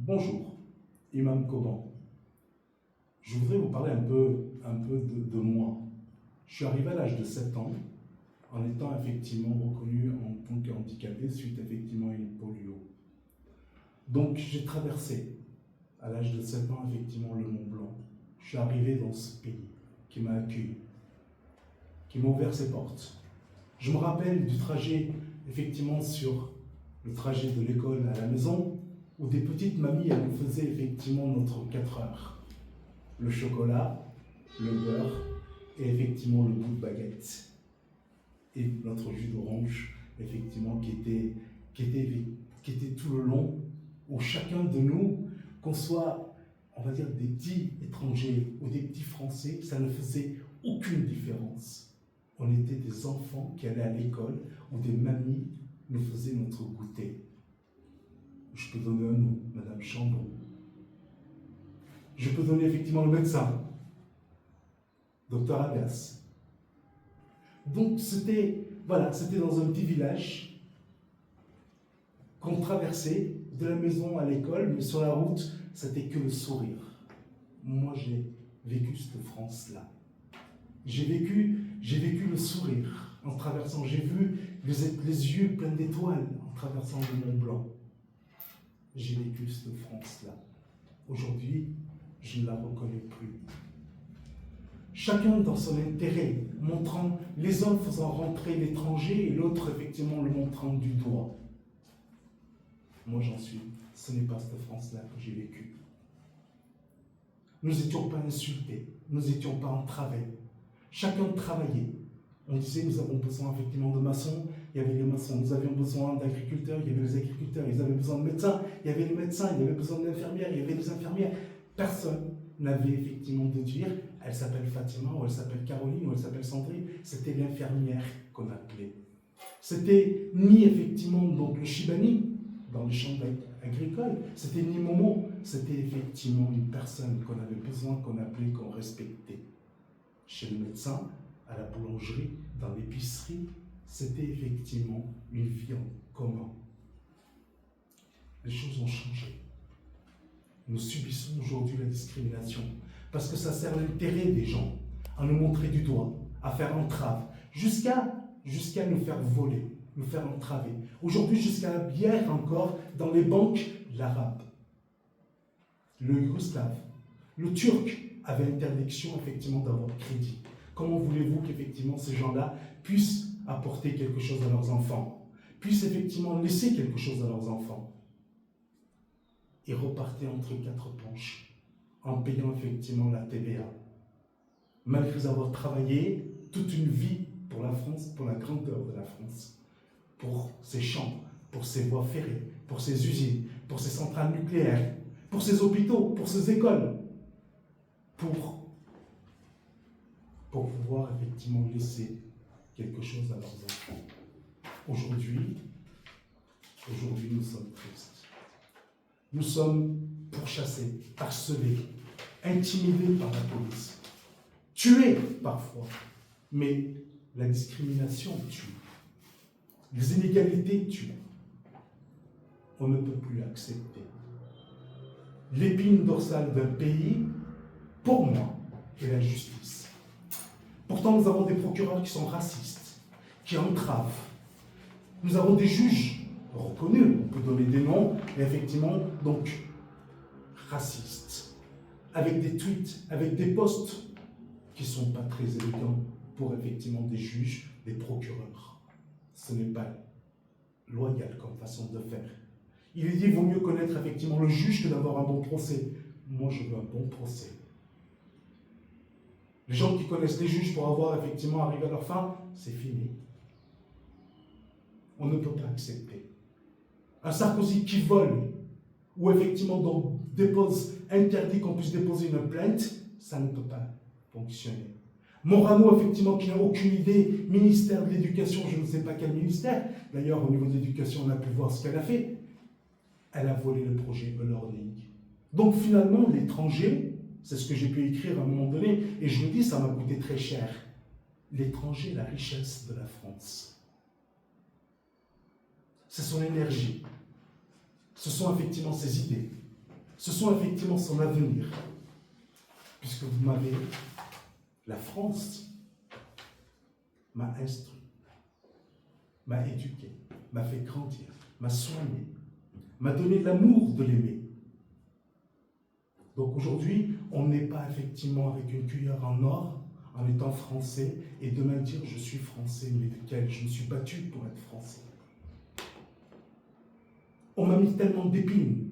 Bonjour, Imam Koban. Je voudrais vous parler un peu de moi. Je suis arrivé à l'âge de 7 ans en étant effectivement reconnu en tant qu'handicapé suite effectivement à une polio. Donc j'ai traversé à l'âge de 7 ans effectivement le Mont Blanc. Je suis arrivé dans ce pays qui m'a accueilli, qui m'a ouvert ses portes. Je me rappelle du trajet effectivement sur le trajet de l'école à la maison où des petites mamies elles nous faisaient effectivement notre 4 heures. Le chocolat, le beurre et effectivement le bout de baguette. Et notre jus d'orange, effectivement, qui était tout le long, où chacun de nous, qu'on soit, on va dire, des petits étrangers ou des petits Français, ça ne faisait aucune différence. On était des enfants qui allaient à l'école, où des mamies nous faisaient notre goûter. Je peux donner un nom, Madame Chambon. Je peux donner effectivement le médecin, Docteur Agas. Donc c'était dans un petit village qu'on traversait de la maison à l'école, mais sur la route, c'était que le sourire. Moi, j'ai vécu cette France-là. J'ai vécu le sourire en traversant. J'ai vu les yeux pleins d'étoiles en traversant le Mont Blanc. J'ai vécu cette France-là. Aujourd'hui, je ne la reconnais plus. Chacun dans son intérêt, montrant les uns faisant rentrer l'étranger et l'autre effectivement le montrant du doigt. Moi j'en suis. Ce n'est pas cette France-là que j'ai vécue. Nous n'étions pas insultés, nous n'étions pas entravés. Chacun travaillait. On disait nous avons besoin effectivement de maçons, il y avait les maçons. Nous avions besoin d'agriculteurs, il y avait les agriculteurs. Ils avaient besoin de médecins, il y avait les médecins. Il y avait besoin d'infirmières, il y avait les infirmières. Personne n'avait effectivement de dire elle s'appelle Fatima, ou elle s'appelle Caroline, ou elle s'appelle Sandrine. C'était l'infirmière qu'on appelait. C'était ni effectivement donc le Chibani dans les champs agricoles, c'était ni Momo, c'était effectivement une personne qu'on avait besoin, qu'on appelait, qu'on respectait. Chez le médecin, à la boulangerie, dans l'épicerie, c'était effectivement une vie en commun. Les choses ont changé. Nous subissons aujourd'hui la discrimination parce que ça sert l'intérêt des gens à nous montrer du doigt, à faire entrave, jusqu'à nous faire voler, nous faire entraver. Aujourd'hui, jusqu'à la bière encore dans les banques, l'arabe, le yougoslave, le turc avait interdiction effectivement d'avoir crédit. Comment voulez-vous qu'effectivement ces gens-là puissent apporter quelque chose à leurs enfants, puissent effectivement laisser quelque chose à leurs enfants? Et repartaient entre 4 planches en payant effectivement la TVA. Malgré avoir travaillé toute une vie pour la France, pour la grandeur de la France, pour ses champs, pour ses voies ferrées, pour ses usines, pour ses centrales nucléaires, pour ses hôpitaux, pour ses écoles, pour pouvoir effectivement laisser quelque chose à leurs enfants. Aujourd'hui, nous sommes tristes. Nous sommes pourchassés, harcelés, intimidés par la police, tués parfois. Mais la discrimination tue. Les inégalités tuent. On ne peut plus accepter. L'épine dorsale d'un pays, pour moi, est la justice. Pourtant, nous avons des procureurs qui sont racistes, qui entravent. Nous avons des juges reconnus, on peut donner des noms, et effectivement, donc, racistes, avec des tweets, avec des posts qui ne sont pas très élégants pour effectivement des juges, des procureurs. Ce n'est pas loyal comme façon de faire. Il est dit qu'il vaut mieux connaître effectivement le juge que d'avoir un bon procès. Moi, je veux un bon procès. Les gens qui connaissent les juges pour avoir effectivement arrivé à leur fin, c'est fini. On ne peut pas accepter. Un Sarkozy qui vole, ou effectivement donc interdit qu'on puisse déposer une plainte, ça ne peut pas fonctionner. Morano, effectivement, qui n'a aucune idée, ministère de l'Éducation, je ne sais pas quel ministère, d'ailleurs au niveau de l'éducation, on a pu voir ce qu'elle a fait. Elle a volé le projet e-learning. Donc finalement, l'étranger, c'est ce que j'ai pu écrire à un moment donné, et je me dis, ça m'a coûté très cher. L'étranger, la richesse de la France. C'est son énergie. Ce sont effectivement ses idées. Ce sont effectivement son avenir. Puisque vous m'avez, la France m'a instruit, m'a éduqué, m'a fait grandir, m'a soigné, m'a donné l'amour de l'aimer. Donc aujourd'hui, on n'est pas effectivement avec une cuillère en or, en étant français, et demain dire je suis français, mais lequel? Je me suis battu pour être français. On m'a mis tellement d'épines,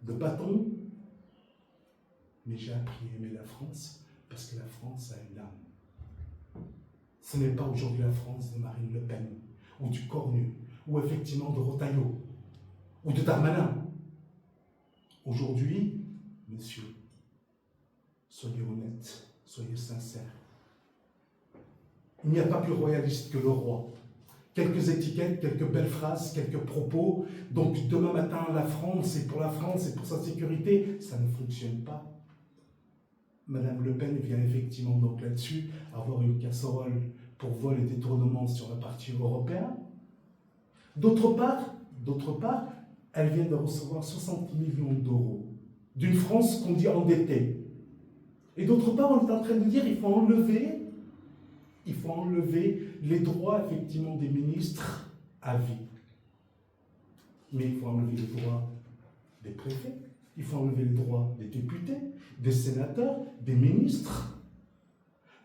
de bâtons, mais j'ai appris à aimer la France parce que la France a une âme. Ce n'est pas aujourd'hui la France de Marine Le Pen, ou du Cornu, ou effectivement de Retailleau, ou de Darmanin. Aujourd'hui, messieurs, soyez honnêtes, soyez sincères. Il n'y a pas plus royaliste que le roi. Quelques étiquettes, quelques belles phrases, quelques propos. Donc demain matin, la France, et pour la France, et pour sa sécurité, ça ne fonctionne pas. Madame Le Pen vient effectivement donc là-dessus avoir une casserole pour vol et détournement sur la partie européenne. D'autre part, elle vient de recevoir 60 millions d'euros d'une France qu'on dit endettée. Et d'autre part, on est en train de dire qu'il faut enlever les droits effectivement des ministres à vie. Mais il faut enlever les droits des préfets, il faut enlever les droits des députés, des sénateurs, des ministres.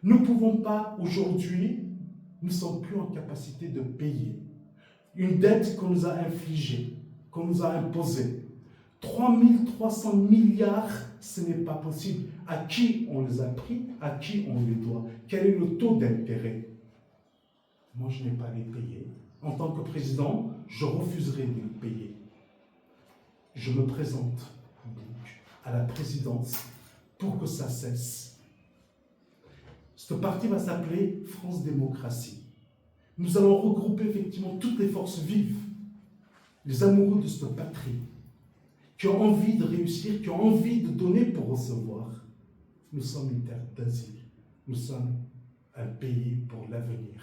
Nous ne pouvons pas aujourd'hui, nous ne sommes plus en capacité de payer une dette qu'on nous a infligée, qu'on nous a imposée. 3 300 milliards, ce n'est pas possible. À qui on les a pris? À qui on les doit? Quel est le taux d'intérêt? Moi, je n'ai pas à les payer. En tant que président, je refuserai de les payer. Je me présente donc à la présidence pour que ça cesse. Ce parti va s'appeler France Démocratie. Nous allons regrouper effectivement toutes les forces vives, les amoureux de cette patrie, qui ont envie de réussir, qui ont envie de donner pour recevoir. Nous sommes une terre d'asile. Nous sommes un pays pour l'avenir.